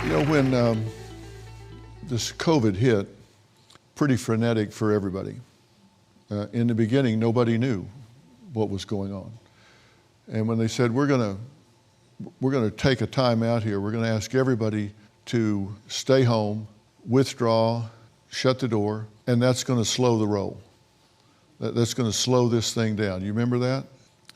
You know, when this COVID hit, pretty frenetic for everybody. In the beginning, nobody knew what was going on. And when they said, we're gonna take a time out here, we're gonna ask everybody to stay home, withdraw, shut the door, and that's gonna slow the roll. That's gonna slow this thing down. You remember that?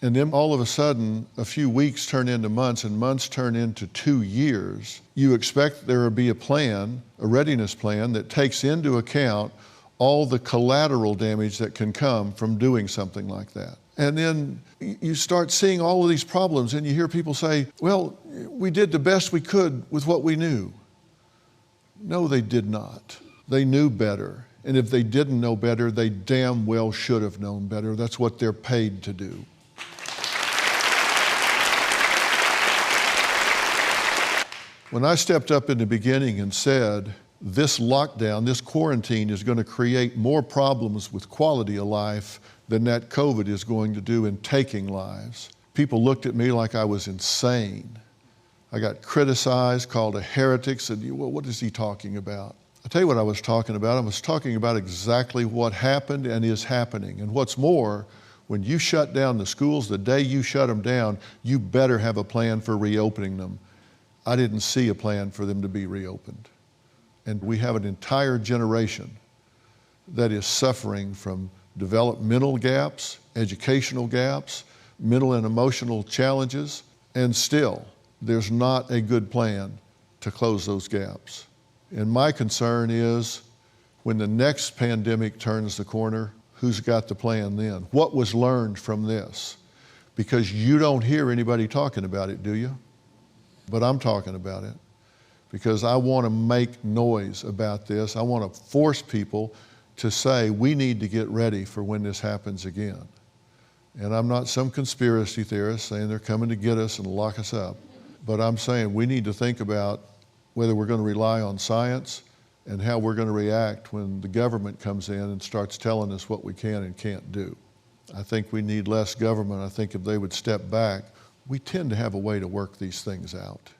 And then all of a sudden, a few weeks turn into months and months turn into 2 years. You expect there will be a plan, a readiness plan that takes into account all the collateral damage that can come from doing something like that. And then you start seeing all of these problems and you hear people say, well, we did the best we could with what we knew. No, they did not. They knew better. And if they didn't know better, they damn well should have known better. That's what they're paid to do. When I stepped up in the beginning and said, this lockdown, this quarantine is going to create more problems with quality of life than that COVID is going to do in taking lives, people looked at me like I was insane. I got criticized, called a heretic, said, well, what is he talking about? I'll tell you what I was talking about. I was talking about exactly what happened and is happening. And what's more, when you shut down the schools, the day you shut them down, you better have a plan for reopening them. I didn't see a plan for them to be reopened. And we have an entire generation that is suffering from developmental gaps, educational gaps, mental and emotional challenges, and still there's not a good plan to close those gaps. And my concern is when the next pandemic turns the corner, who's got the plan then? What was learned from this? Because you don't hear anybody talking about it, do you? But I'm talking about it because I want to make noise about this. I want to force people to say we need to get ready for when this happens again. And I'm not some conspiracy theorist saying they're coming to get us and lock us up. But I'm saying we need to think about whether we're going to rely on science and how we're going to react when the government comes in and starts telling us what we can and can't do. I think we need less government. I think if they would step back, we tend to have a way to work these things out.